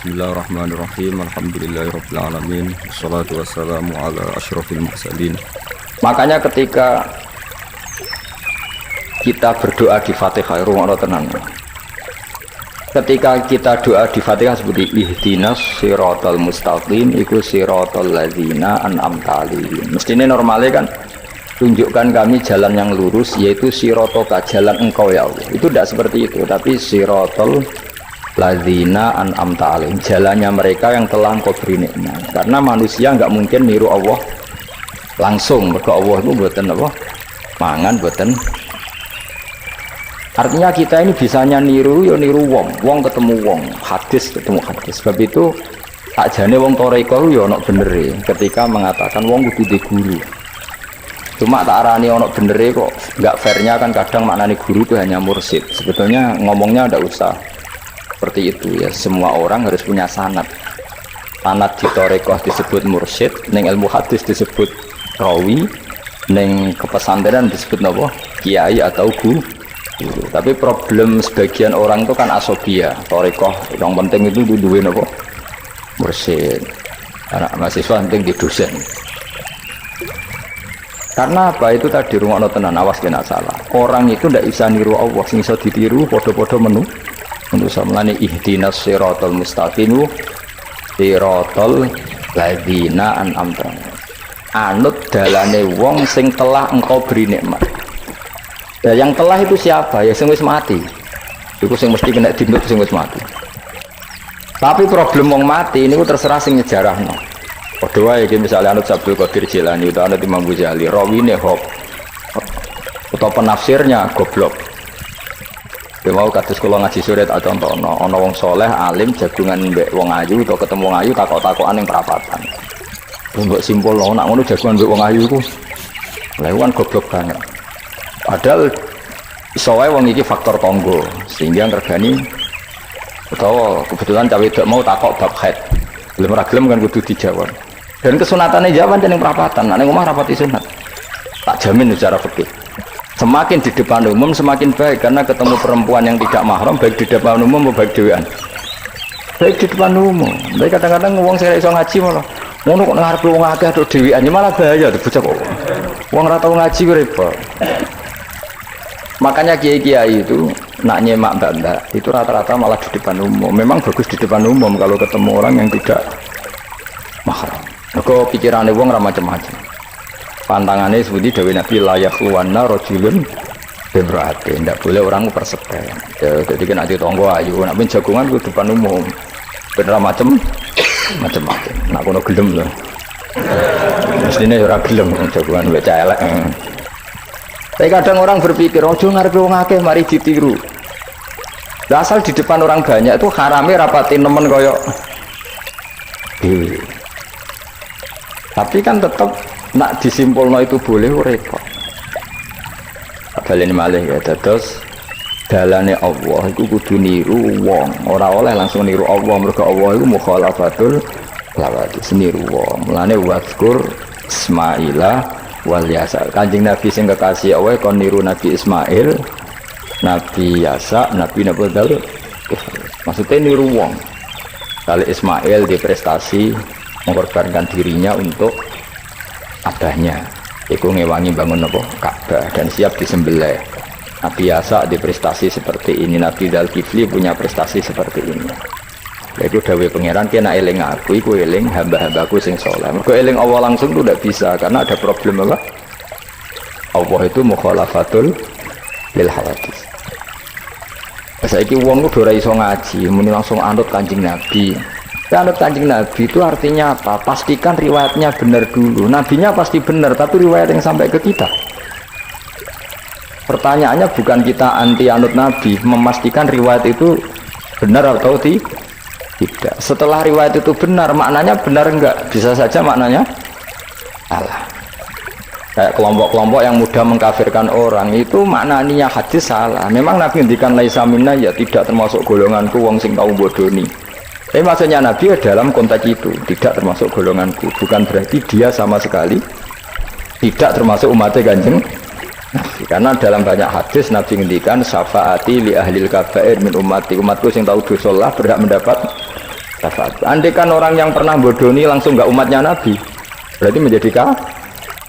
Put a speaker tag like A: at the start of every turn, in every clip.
A: Bismillahirrahmanirrahim. Alhamdulillahirabbil alamin. Wassalatu wassalamu ala asyrofil mursalin.
B: Makanya ketika kita berdoa di Fatihah, rumah tenang. Ketika kita doa di Fatihah seperti ihdinas siratal mustaqim, iku siratal ladzina an'amta alaihim. Mestinya normalnya kan tunjukkan kami jalan yang lurus, yaitu siratoka, jalan engkau ya Allah. Itu tidak seperti itu, tapi siratal ladzina an'amta alaihim, jalannya mereka yang telah engkau beri nikmat. Karena manusia nggak mungkin niru Allah langsung, mereka Allah itu buatan apa? Mangan buatan. Artinya kita ini bisanya niru, ya niru wong ketemu wong, hadis ketemu hadis. Sebab itu ajane wong toreko ya ono bener ketika mengatakan wong kudu di guru. Cuma tak arani ono bener kok nggak fairnya kan kadang maknanya guru itu hanya mursyid. Sebetulnya ngomongnya ada usah seperti itu ya. Semua orang harus punya sanad. Sanad di toreko disebut mursyid, neng ilmu hadis disebut rawi, neng kepesantrenan disebut apa? Kiai atau guru. Tapi problem sebagian orang itu kan asobia, torikoh yang penting itu duduin apa? Mursyid. Anak mahasiswa penting di dosen. Karena apa? Itu tadi rumah tenan, awas kena salah. Orang itu tidak bisa niru Allah, sing iso ditiru podo-podo menu. Untuk samlane ihdinas siratal mustaqim, siratal ladzina an'amta. Anut dalane wong sing telah engkau beri nikmat. Ya, yang telah itu siapa? Ya sing wis mati. Iku sing mesti kena dinut sing wis mati. Tapi problem wong mati ini terserah sing nyejarahno. Padha wae iki misale anut Abdul Qadir Jilani utawa anut Imam Ghazali, rawine hop. Utawa penafsirnya goblok. Ya mau kados kula ngaji sore tak contohno, ana wong soleh alim jagungan mbek wong ayu utawa ketemu wong ayu takok-takokan ning perapatan. Mbok simpulno nek ngono jagungan mbek wong ayu iku. Lha kan goblok banget. Padahal isowae wong iki faktor tonggo sehingga ngergani utawa kebetulan cawe wedok mau takok bab haid. Belum ragilem kan kudu dijawab. Dan kesunatannya jawaban ning perapatan, nek omah rapati sunat. Tak jamin secara fikih. Semakin di depan umum semakin baik karena ketemu perempuan yang tidak mahram baik di depan umum maupun baik dhewean. Baik di depan umum. Baik kadang-kadang wong sing iso ngaji malah ngono kok ngarep wong akeh tok dhewean malah bahaya bocah kok. Wong ora tau ngaji repot. Makanya kiai-kiai itu nak nyemak mbak-mbak itu rata-rata malah di depan umum. Memang bagus di depan umum kalau ketemu orang yang tidak mahram. Mergo pikirane wong ora macam-macam. Pantangannya seperti Dewi Nabi layak luwana rojulun beberate. Tidak boleh orang persepen. Jadi kan nanti tonggo ayu. Nak jagungan ke depan umum. Bener macam-macam. Nak kono gelem loh. Mestinya orang gelem jagungan baca elek. Tapi kadang orang berpikir, ojo ngarepe wong akeh mari ditiru. Lah asal di depan orang banyak itu harame rapatin nemen koyok dewe. Tapi kan tetap nak disimpulno itu boleh repot. Baleni malih ya dados dalane Allah iku kudu niru wong, ora oleh langsung niru Allah. Mergo Allah iku mukhalafatul lawati, niru wong. Mulane wazkur Ismaila wal Yasa. Kanjeng Nabi sing kekasih Allah kon niru Nabi Ismail, Nabi Yasa, Nabi Daud. Maksudnya niru wong. Kali Ismail di prestasi mengorbankan dirinya untuk abahnya. Iku ngewangi bangun apa? Ka'bah dan siap disembelih. Nabi Yasa di prestasi seperti ini, Nabi Dzulkifli punya prestasi seperti ini. Yaitu dawuh pangeran kena eling aku, iku eling hamba-hambaku sing saleh. Mergo eling Allah langsung itu tidak bisa karena ada problem apa? Allah itu mukhalafatul lil hawadis. Saiki wong ku ora iso ngaji, muni langsung anut Kanjeng Nabi. Anut Kanjeng Nabi itu artinya apa? Pastikan riwayatnya benar dulu. Nabinya pasti benar, tapi riwayat yang sampai ke kita. Pertanyaannya bukan kita anti anut Nabi, memastikan riwayat itu benar atau tidak. Setelah riwayat itu benar, maknanya benar enggak? Bisa saja maknanya salah. Kayak kelompok-kelompok yang mudah mengkafirkan orang itu maknanya hadis salah. Memang Nabi ngendikan laisa minna ya tidak termasuk golonganku wong sing tau bodoni. Tapi maksudnya Nabi dalam konteks itu tidak termasuk golonganku. Bukan berarti dia sama sekali tidak termasuk umatnya Kanjeng Nabi. Karena dalam banyak hadis Nabi ngendikan syafaati li ahlil kabair min ummati, umatku yang tahu dosa lah berhak mendapat syafaat. Andai kan orang yang pernah bodoni langsung nggak umatnya Nabi, berarti menjadi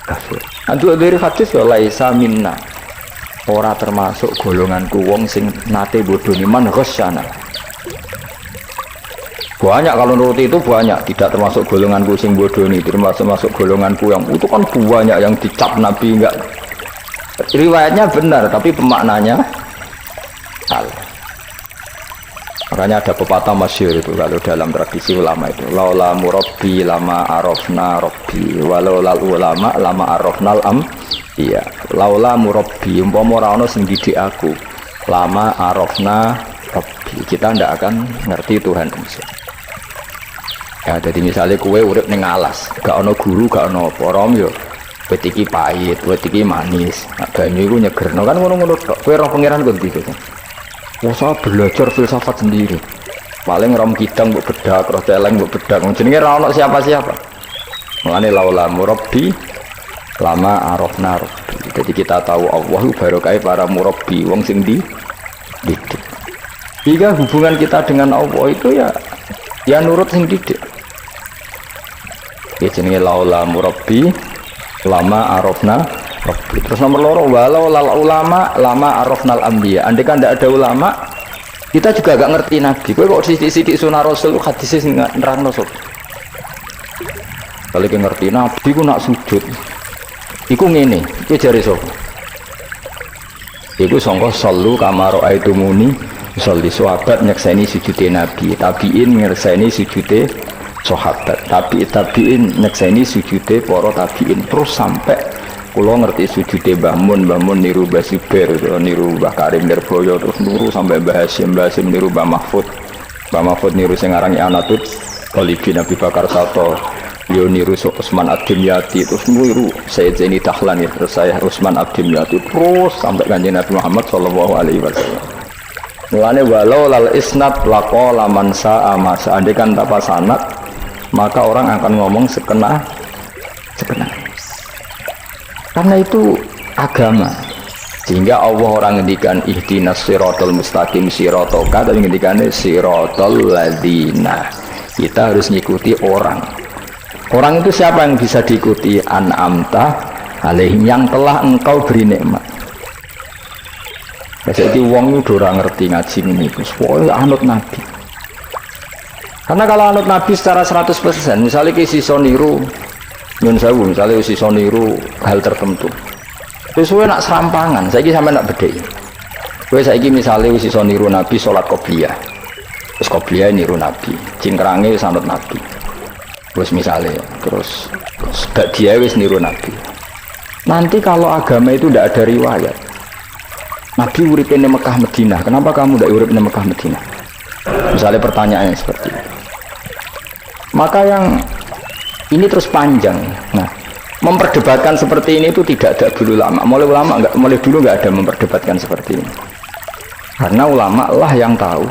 B: kafir. Antu dari hadis ya laisa minna, ora termasuk golonganku wong sing nate bodoni man ghasyana. Banyak kalau nuruti itu banyak, tidak termasuk golonganku sing bodoni, termasuk golonganku yang itu kan banyak yang dicap Nabi enggak. Riwayatnya benar tapi pemaknanya salah. Makanya ada pepatah masyhur itu kalau dalam tradisi ulama itu, laula murabbi lama arafna rabbi walau lal ulama lama arafnal am. Iya, laula murabbi umpama ora ana sing didik aku, lama arafna rabbi, kita ndak akan ngerti Tuhan kita. Ya, jadi misalnya kue urip ning alas, gak ono guru, gak ono porom yo. Wit iki pahit, wit iki manis. Nah, banyu iku nyegerno kan ngono-ngono tok. Kowe roh pangeran kok gitu. Wah, belajar filsafat sendiri. Paling rom kidang mbok bedak, roh celeng mbok bedak. Jenenge ra ono siapa-siapa. Mulane laula murabbi lama arafna rabbi. Jadi kita tahu Allah barokah para murabbi, wong sing didik. Jika hubungan kita dengan Allah itu ya nurut sing didik. Ya jenenge laula murabbi lama arafna rabbi. Terus nomor loro walau lal ulama lama arafnal anbiya. Andai kan tidak ada ulama, kita juga gak ngerti Nabi. Kowe kok sithik-sithik sunah Rasul hadis sing nerangno sop. Kalau kita ngerti Nabi ku nak sujud iku ngene, iki jare sapa? Iku sangka sallu kama raaitumuni sholli. Sahabat nyekseni sujude Nabi, tabiin nyekseni sujude sahabat, tabiin nyekseni sujude para tabiin, terus sampai kula ngerti sujude Mbah Mun niru Mbah Zubair, niru Mbah Karim Nirboyo, terus nuru sampai Mbah Hasyim niru Mbah Mahfud niru sing arange Anatut Qalibi Nabi Bakar Sato, yo niru Utsman Ad-Dimyati, terus niru Sayyid Zaini Dahlan, terus saya Utsman Ad-Dimyati, terus sampai kanjeng Nabi Muhammad sallallahu alaihi wasallam. Mulane walau lal isnad laqala man sa'a ma, seandainya tanpa sanad maka orang akan ngomong sekenah. Karena itu agama. Sehingga Allah orang ngendikan ihdinas siratal mustaqim siratoka, tapi ngendikane siratal ladzina. Kita harus ngikuti orang. Orang itu siapa yang bisa diikuti? An'amta alaihim, yang telah engkau beri nikmat. Jadi wong itu ora ngerti ngaji ini, pokoknya anut Nabi. Karena kalau anut Nabi secara 100%, misalnya ke sisa niru nyun sewu, misalnya sisa niru hal tertentu, terus kowe nak serampangan, saiki sampe nak bedheki. Kowe saiki misalnya sisa niru Nabi salat qobliyah, terus qobliyah niru Nabi, cingkrange wis anut Nabi. Terus misalnya, terus dia wis niru Nabi. Nanti kalau agama itu tidak ada riwayat, Nabi urip di Mekah Madinah, kenapa kamu tidak urip di Mekah Madinah? Misalnya pertanyaannya seperti itu. Maka yang ini terus panjang. Nah, memperdebatkan seperti ini itu tidak ada dulu lama. Mulai dulu nggak ada memperdebatkan seperti ini. Karena ulama lah yang tahu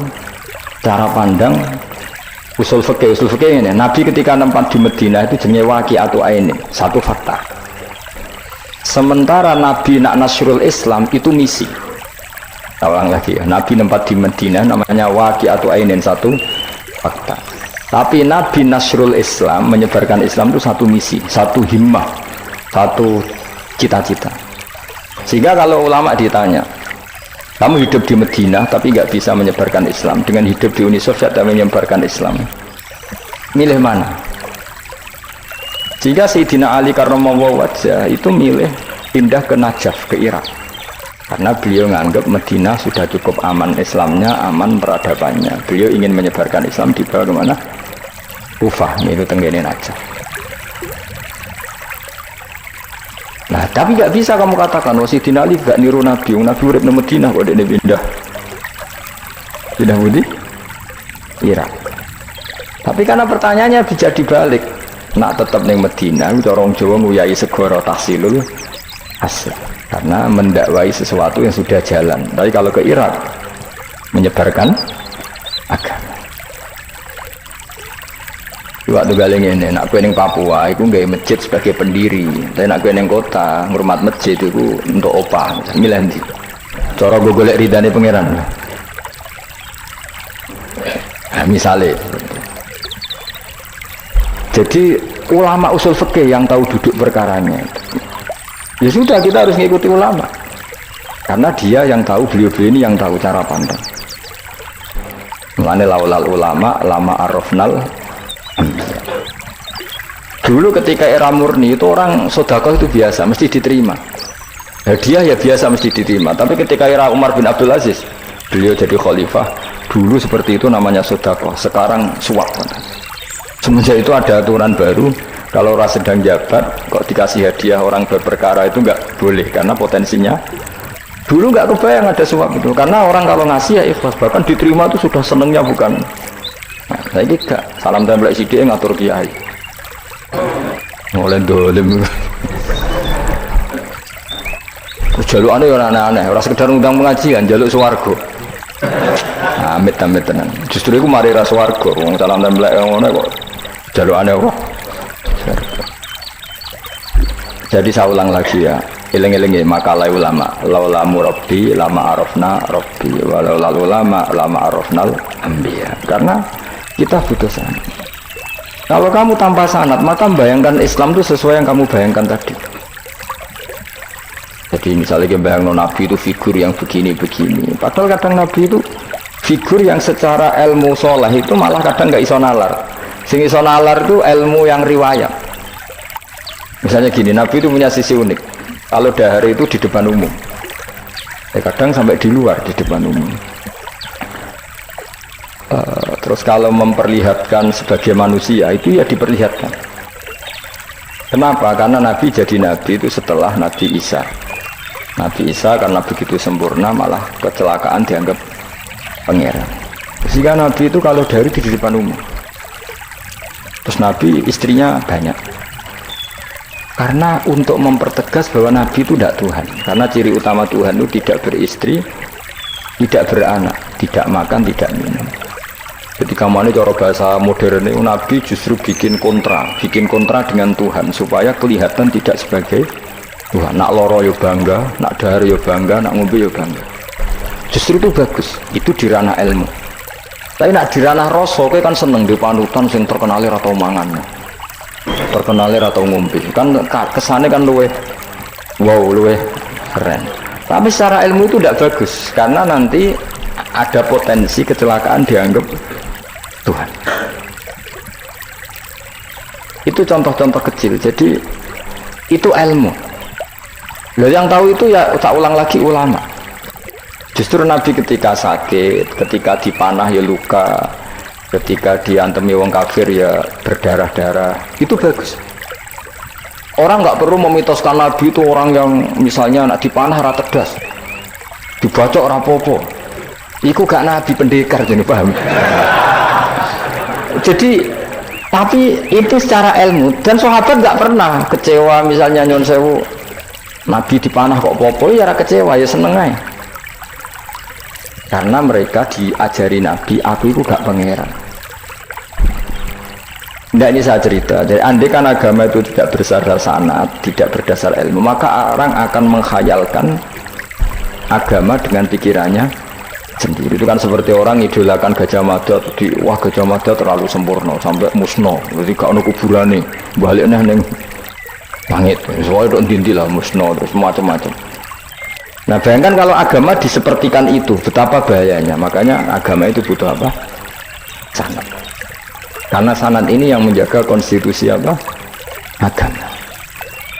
B: cara pandang usul fikih ini. Nabi ketika tempat di Madinah itu jenenge waqi'atu ainin, satu fakta. Sementara Nabi nak nasrul Islam itu misi. Ulang lagi ya, Nabi tempat di Madinah namanya waqi'atu ainin, satu fakta. Tapi Nabi nasrul Islam, menyebarkan Islam itu satu misi, satu himmah, satu cita-cita. Sehingga kalau ulama ditanya, kamu hidup di Madinah tapi nggak bisa menyebarkan Islam, dengan hidup di Uni Soviet tapi menyebarkan Islam, milih mana? Sehingga Sayyidina Ali karramallahu wajhah itu milih pindah ke Najaf, ke Irak. Karena beliau menganggap Madinah sudah cukup aman Islamnya, aman peradabannya. Beliau ingin menyebarkan Islam di bawah mana? Kufah, itu tenggene Najaf. Nah, tapi nggak bisa kamu katakan, Sayyidina Ali gak niru Nabi. Nabi urip di Madinah kok dia pindah budi Irak. Tapi karena pertanyaannya bisa dibalik, nak tetap neng Madinah, orang Jawa nguyai segoro tahsilul hasil. Karena mendakwai sesuatu yang sudah jalan. Tapi kalau ke Irak menyebarkan agama. Waktu galing ini, nak kue neng Papua, aku nggak masjid sebagai pendiri. Tapi nak kue neng kota, ngurmat masjid itu untuk opah. Milih nanti. Cara gue golek ridane pangeran. Nah, misalnya, Jadi ulama usul fikih yang tahu duduk perkaranya. Ya sudah, kita harus mengikuti ulama. Karena dia yang tahu, beliau-beliau ini yang tahu cara pandang. Mulane laulal ulama lama arafnal. Dulu ketika era murni itu orang sedekah itu biasa, mesti diterima. Hadiah ya biasa mesti diterima. Tapi ketika era Umar bin Abdul Aziz, beliau jadi khalifah, dulu seperti itu namanya sedekah, sekarang suap. Semenjak itu ada aturan baru, kalau orang sedang jabat kok dikasih hadiah orang berperkara itu nggak boleh, karena potensinya dulu nggak kebayang ada suap itu, karena orang kalau ngasih ya ikhlas, bahkan diterima itu sudah senengnya bukan. Nah, saya tidak salam tempel sidik ngatur kiai mulai dolim. Jaluk aneh orang aneh, orang sekedar undang pengajian, jaluk swargo. Amit-amit tenan. Justru itu mari ras swargo, wong salam tempel ngono kok jaluk aneh kok. Jadi saya ulang lagi ya, eling-eling makalah ulama, laula murabbi lama arafna rabbi, walau ulama lama arafnal anbiya. Karena kita butuh sanad. Kalau kamu tanpa sanad, maka bayangkan Islam itu sesuai yang kamu bayangkan tadi. Jadi misalnya kita bayangkan Nabi itu figur yang begini-begini, padahal kadang Nabi itu figur yang secara ilmu soleh itu malah kadang nggak iso nalar. Sing iso nalar itu ilmu yang riwayat. Misalnya gini, Nabi itu punya sisi unik. Kalau dahar itu di depan umum, kadang sampai di luar di depan umum. Terus kalau memperlihatkan sebagai manusia itu ya diperlihatkan. Kenapa? Karena Nabi jadi Nabi itu setelah Nabi Isa. Nabi Isa karena begitu sempurna malah kecelakaan dianggap pangeran. Sehingga Nabi itu kalau dahar itu di depan umum. Terus Nabi istrinya banyak. Karena untuk mempertegas bahwa Nabi itu tidak Tuhan. Karena ciri utama Tuhan itu tidak beristri, tidak beranak, tidak makan, tidak minum. Ketika mana cara bahasa modern itu Nabi justru bikin kontra dengan Tuhan supaya kelihatan tidak sebagai Tuhan. Nak loro yo bangga, nak dahar yo bangga, nak ngombe yo bangga. Justru itu bagus, itu di ranah ilmu. Tapi nak di ranah rasa, kan seneng di panutan sing terkenalir atau mangannya. Terkenalir atau ngombe kan kesannya kan luwe keren, tapi secara ilmu itu tidak bagus karena nanti ada potensi kecelakaan dianggap Tuhan. Itu contoh-contoh kecil. Jadi itu ilmu. Loh, yang tahu itu ya tak ulang lagi ulama. Justru Nabi ketika sakit, ketika dipanah ya luka, ketika diantemi wong kafir ya berdarah-darah, itu bagus. Orang nggak perlu memitoskan Nabi itu orang yang misalnya nak dipanah rata tegas, dibacok rapopo. Iku gak Nabi pendekar, jadi paham. Jadi tapi itu secara ilmu, dan sahabat nggak pernah kecewa misalnya nyon sewu Nabi dipanah kok popo ya kecewa, ya seneng aja. Karena mereka diajari Nabi, aku itu gak pangeran. Tidak, ini saya cerita. Jadi andai kan agama itu tidak berdasar sanad, tidak berdasar ilmu, maka orang akan menghayalkan agama dengan pikirannya sendiri. Itu kan seperti orang idolakan Gajah Mada, wah Gajah Mada terlalu sempurna sampai musno, jadi gak ada kuburan nih, baliknya neng langit, soalnya itu dintilah musno terus macam-macam. Nah bayangkan kalau agama disepertikan itu, betapa bahayanya. Makanya agama itu butuh apa? Sanad. Karena sanad ini yang menjaga konstitusi apa? Agama.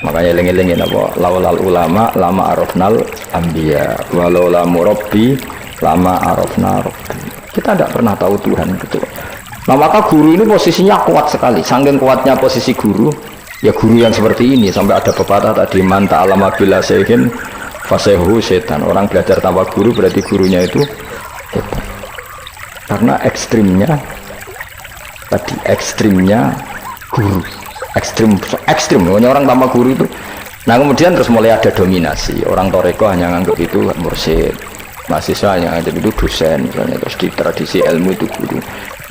B: Makanya eling-elingin apa? Laulal ulama lama arafnal anbiya, walau la murabbi lama arafna rabbi. Kita tidak pernah tahu Tuhan gitu. Nah maka guru ini posisinya kuat sekali. Saking kuatnya posisi guru, ya guru yang seperti ini. Sampai ada pepatah tadi, man ta'alama bila syai'in fasehu setan. Orang belajar tanpa guru berarti gurunya itu setan. Karena ekstrimnya tadi, ekstrimnya guru, ekstrim orang tanpa guru itu. Nah kemudian terus mulai ada dominasi. Orang toreko hanya nganggap itu mursyid, mahasiswa hanya nganggap itu dosen misalnya. Terus di tradisi ilmu itu guru.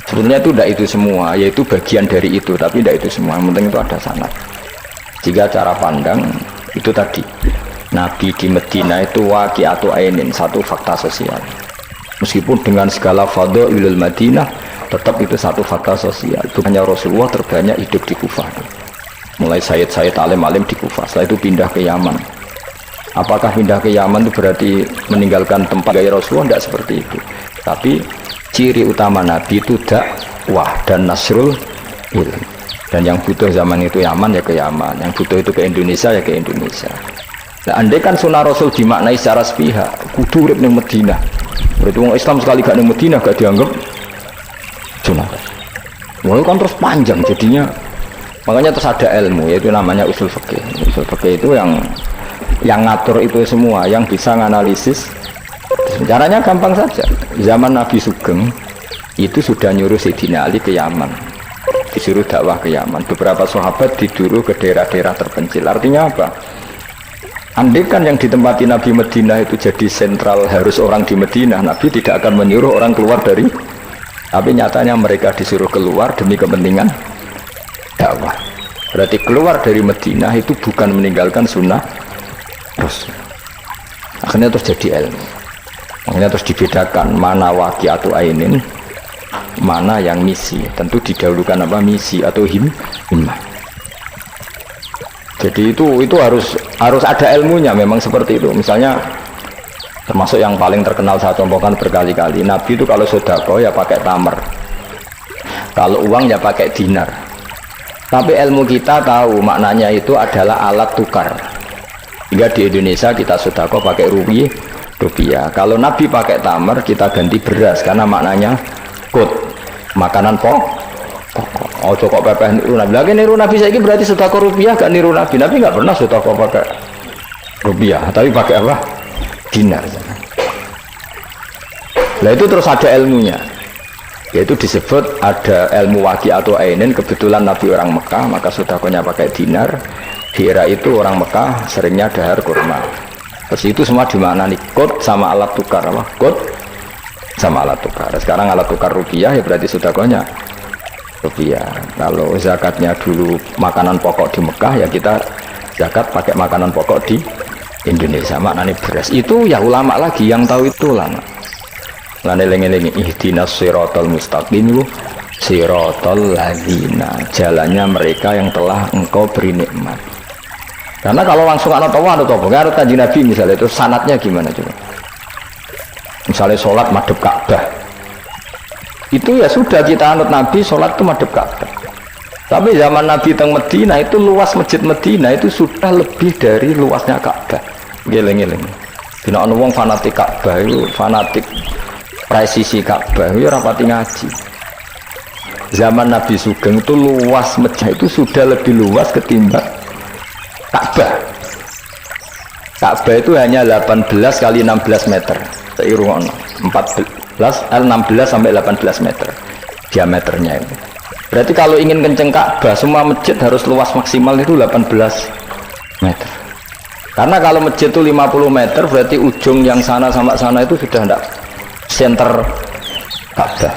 B: Sebenarnya itu tidak itu semua, yaitu bagian dari itu, tapi tidak itu semua. Yang penting itu ada sanad. Jika cara pandang itu tadi, Nabi di Medina itu waqi'atu ainin, satu fakta sosial. Meskipun dengan segala fadhailul Madinah, tetap itu satu fakta sosial. Itu hanya Rasulullah terbanyak hidup di Kufah. Mulai Sayyid alim-alim di Kufah, setelah itu pindah ke Yaman. Apakah pindah ke Yaman itu berarti meninggalkan tempat gaya Rasulullah? Tidak seperti itu. Tapi ciri utama Nabi itu dakwah dan nasrul ilm. Dan yang butuh zaman itu Yaman ya ke Yaman, yang butuh itu ke Indonesia ya ke Indonesia. Nah, andai kan sunnah Rasul dimaknai secara sepihak, kudu urip ning Madinah. Berarti orang Islam sekali gak ning Madinah gak dianggap sunnah. Wah, kan terus panjang jadinya. Makanya terus ada ilmu, yaitu namanya usul fikih. Usul fikih itu yang ngatur itu semua, yang bisa menganalisis. Caranya gampang saja. Zaman Nabi Sugeng itu sudah nyuruh Sayyidina Ali ke Yaman, disuruh dakwah ke Yaman. Beberapa sahabat disuruh ke daerah-daerah terpencil. Artinya apa? Andai kan yang ditempati Nabi Madinah itu jadi sentral, harus orang di Madinah, Nabi tidak akan menyuruh orang keluar dari. Tapi nyatanya mereka disuruh keluar demi kepentingan dakwah. Berarti keluar dari Madinah itu bukan meninggalkan sunnah Rasul. Akhirnya terus jadi ilmu. Akhirnya terus dibedakan mana waqi'atu ainin, mana yang misi. Tentu didahulukan apa, misi atau himmah. Jadi itu harus ada ilmunya, memang seperti itu. Misalnya termasuk yang paling terkenal saya contohkan berkali-kali, Nabi itu kalau sedekah ya pakai tamar, kalau uang ya pakai dinar. Tapi ilmu kita tahu maknanya itu adalah alat tukar. Hingga di Indonesia kita sedekah pakai rupiah. Kalau Nabi pakai tamar, kita ganti beras karena maknanya kut, makanan pokok. Oh kok pepeh niru Nabi. Lagi niru Nabi saiki berarti sedekah rupiah, gak niru Nabi. Nabi nggak pernah sedekah pakai rupiah, tapi pakai apa? Dinar. Nah itu terus ada ilmunya. Yaitu disebut ada ilmu waqi'atu ainin. Kebetulan Nabi orang Mekah, maka sedekahnya pakai dinar. Di era itu orang Mekah seringnya dahar kurma. Terus itu semua dimaknani kod sama alat tukar, apa? Kod sama alat tukar. Sekarang alat tukar rupiah ya berarti sedekahnya rupiah. Kalau zakatnya dulu makanan pokok di Mekah, ya kita zakat pakai makanan pokok di Indonesia, maknanya beras. Itu ya ulama lagi yang tahu, itu ulama. Lan eling-eling ihdinas siratal mustaqim, siratal ladzina, jalannya mereka yang telah engkau beri nikmat. Karena kalau langsung anut Allah atau apa? Karena Kanjeng Nabi misalnya itu sanatnya gimana coba? Misalnya sholat madhep Ka'bah, itu ya sudah kita anut Nabi, sholat itu madhep Ka'bah. Tapi zaman Nabi teng Medina itu luas masjid Medina itu sudah lebih dari luasnya Ka'bah. Geleng-geleng. Dina ana wong fanatik Ka'bah itu, fanatik presisi Ka'bah itu rapati ngaji. Zaman Nabi Sugeng itu luas masjid itu sudah lebih luas ketimbang Ka'bah. Ka'bah itu hanya 18 kali 16 meter. Saya rungokno 16 sampai 18 meter diameternya itu. Berarti kalau ingin kenceng Ka'bah, semua masjid harus luas maksimal itu 18 meter. Karena kalau masjid itu 50 meter, berarti ujung yang sana sama sana itu sudah tidak center Ka'bah.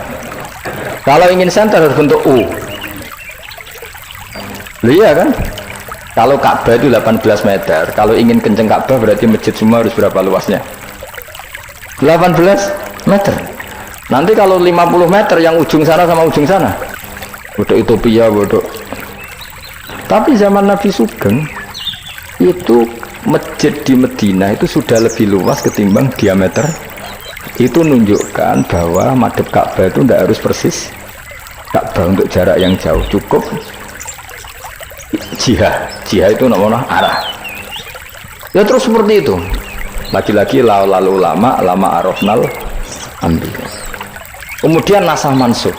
B: Kalau ingin center harus bentuk U. Iya kan? Kalau Ka'bah itu 18 meter, kalau ingin kenceng Ka'bah berarti masjid semua harus berapa luasnya? 18 meter. Nanti kalau 50 meter yang ujung sana sama ujung sana, bodoh Utopia, bodoh. Tapi zaman Nabi Sugeng itu masjid di Medina itu sudah lebih luas ketimbang diameter. Itu menunjukkan bahwa madhep Ka'bah itu tidak harus persis Ka'bah untuk jarak yang jauh, cukup jihad itu namanya arah. Ya terus seperti itu. Lagi-lagi lalu lama arafnal ambil. Kemudian nasah mansuh.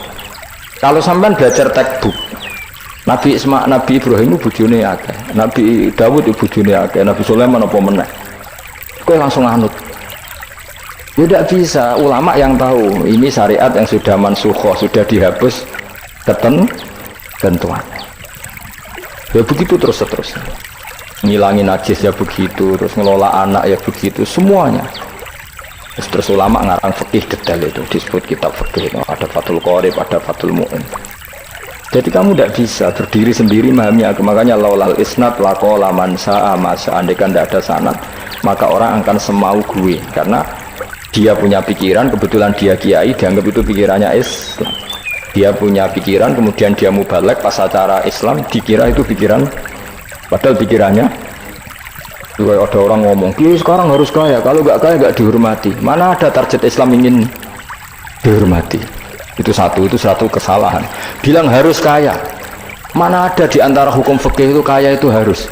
B: Kalau sampean belajar textbook, Nabi Ibrahim itu bojone akeh, Nabi Dawud itu bojone akeh, Nabi Sulaiman apa meneh. Kowe langsung anut. Ya tidak bisa. Ulama yang tahu ini syariat yang sudah mansukhoh, sudah dihapus ketentuan. Ya begitu terus. Ngilangin najis ya begitu, terus ngelola anak ya begitu, semuanya. Terus ulama ngarang fikih detail itu, disebut kitab fikih. Ada Fathul Qorib, ada Fathul Mu'in. Jadi kamu tidak bisa berdiri sendiri memahami agama. Makanya laulal isnad laqala man sa'a ma sa'a. Andaikan tidak ada sanad, maka orang akan semau gue. Karena Dia punya pikiran, kebetulan dia kiai, dianggap itu pikirannya Islam. Dia punya pikiran, kemudian dia mubalek pas acara Islam, dikira itu pikiran, padahal pikirannya juga ada orang ngomong, kiai sekarang harus kaya, kalau nggak kaya nggak dihormati. Mana ada target Islam ingin dihormati? Itu satu kesalahan. Bilang harus kaya, mana ada di antara hukum fikih itu kaya itu harus.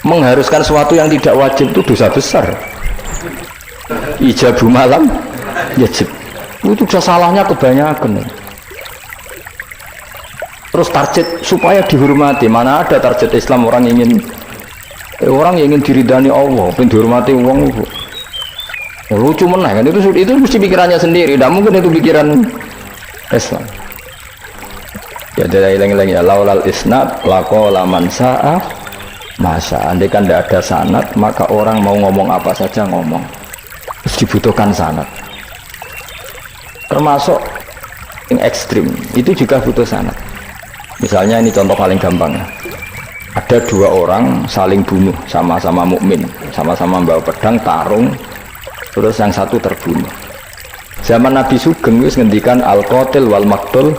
B: Mengharuskan sesuatu yang tidak wajib itu dosa besar. Ijabu malam yajib, itu sudah salahnya kebanyakan. Terus target supaya dihormati, mana ada target Islam orang yang ingin diridani Allah, pengen dihormati uang itu. Lucu meneh kan, itu mesti pikirannya sendiri, tidak mungkin itu pikiran Islam. Ya dari leng-leng ya, laulal isnad laqala man sa'a masa. Andai kan tidak ada sanad, maka orang mau ngomong apa saja ngomong. Terus dibutuhkan sanad. Termasuk yang ekstrim, itu juga butuh sanad. Misalnya ini contoh paling gampang ya. Ada dua orang saling bunuh, sama-sama mukmin, sama-sama bawa pedang, tarung, terus yang satu terbunuh. Zaman Nabi Sugeng itu ngendikan al-qatil wal maqtul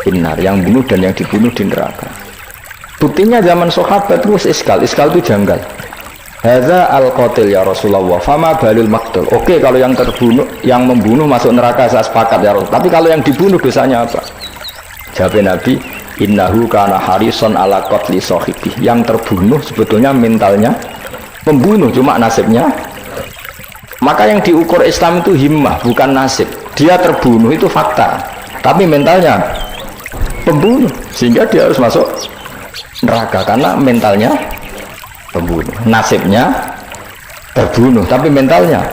B: finnar, yang bunuh dan yang dibunuh di neraka. Buktinya zaman sahabat terus iskal itu janggal. Hadza al-qatil ya Rasulullah, fama balul maqtul. Oke, kalau yang terbunuh, yang membunuh masuk neraka, saya sepakat ya Rasul. Tapi kalau yang dibunuh dosanya apa? Jawab Nabi, innahu kana harison ala qatli sahibi. Yang terbunuh sebetulnya mentalnya pembunuh, cuma nasibnya. Maka yang diukur Islam itu himmah, bukan nasib. Dia terbunuh itu fakta, tapi mentalnya pembunuh, sehingga dia harus masuk neraka karena mentalnya pembunuh, nasibnya terbunuh, tapi mentalnya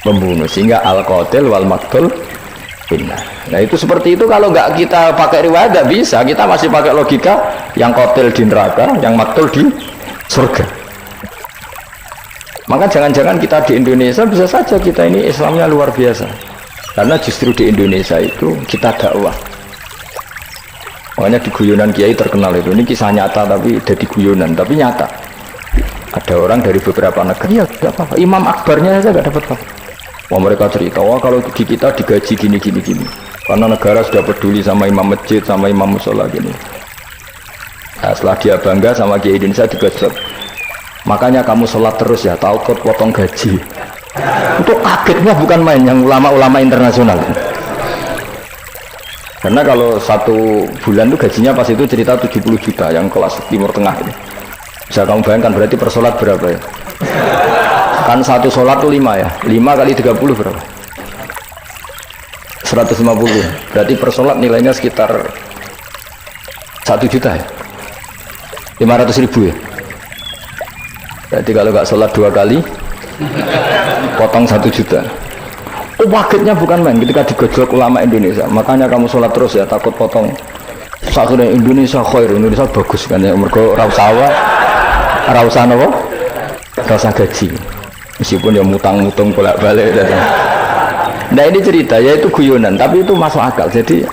B: pembunuh, sehingga al-qatil wal maqtul finnar. Nah itu seperti itu. Kalau nggak kita pakai riwayat nggak bisa, kita masih pakai logika, yang qatil di neraka, yang maqtul di surga. Maka jangan-jangan kita di Indonesia bisa saja kita ini Islamnya luar biasa, karena justru di Indonesia itu kita dakwah. Makanya di guyonan kiai terkenal itu, ini kisah nyata tapi jadi guyonan, tapi nyata. Ada orang dari beberapa negara, ya tidak apa-apa, imam akbarnya saja nggak dapat apa. Wah, mereka cerita, wah kalau di kita digaji gini, karena negara sudah peduli sama imam masjid, sama imam musola gini. Nah, setelah dia bangga sama kiai Indonesia digajak, makanya kamu sholat terus ya, takut potong gaji. Itu kagetnya bukan main, yang ulama-ulama internasional. Karena kalau satu bulan itu gajinya pas itu cerita 70 juta yang kelas timur tengah ini. Bisa kamu bayangkan berarti per sholat berapa ya? Kan satu sholat itu 5 ya, 5 kali 30 berapa? 150. Berarti per sholat nilainya sekitar 1 juta ya, 500.000 ya. Berarti kalau nggak sholat 2 kali potong 1 juta. Oh, kagetnya bukan main ketika digojlok ulama Indonesia. Makanya kamu sholat terus ya, takut potong. Satunya Indonesia khair, Indonesia bagus kan ya, mergo rausawa rausan apa? Rasa gaji. Meskipun ya mutang-mutung bolak-balik. Nah ini cerita, ya itu guyonan, tapi itu masuk akal. Jadi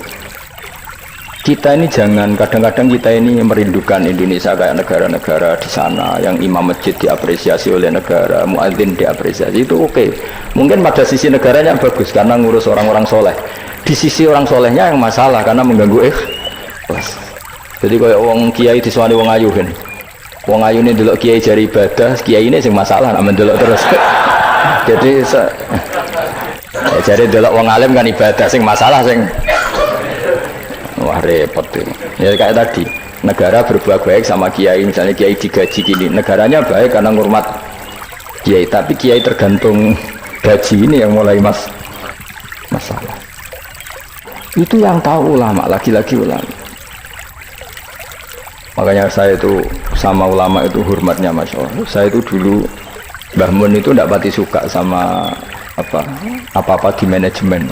B: kita ini jangan, kadang-kadang kita ini merindukan Indonesia kayak negara-negara di sana yang imam masjid diapresiasi oleh negara, muadzin diapresiasi, itu oke. Mungkin pada sisi negaranya bagus karena ngurus orang-orang soleh. Di sisi orang solehnya yang masalah karena mengganggu ikhlas. Jadi kayak wong kiai disuani wong ayu kan. Wong ayu ini delok kiai jari ibadah, kiai ini sing masalah nak mendelok terus. Jadi jari delok wong alim kan ibadah, sing masalah sing wah repot tuh. Ya kayak tadi, negara berbuat baik sama kiai, misalnya kiai digaji gini, negaranya baik karena ngurmat kiai, tapi kiai tergantung gaji ini yang mulai masalah. Itu yang tahu ulama, lagi-lagi ulama. Makanya saya itu sama ulama itu hormatnya, masya Allah. Saya itu dulu Mbah Mun itu tidak pati suka sama apa-apa di manajemen.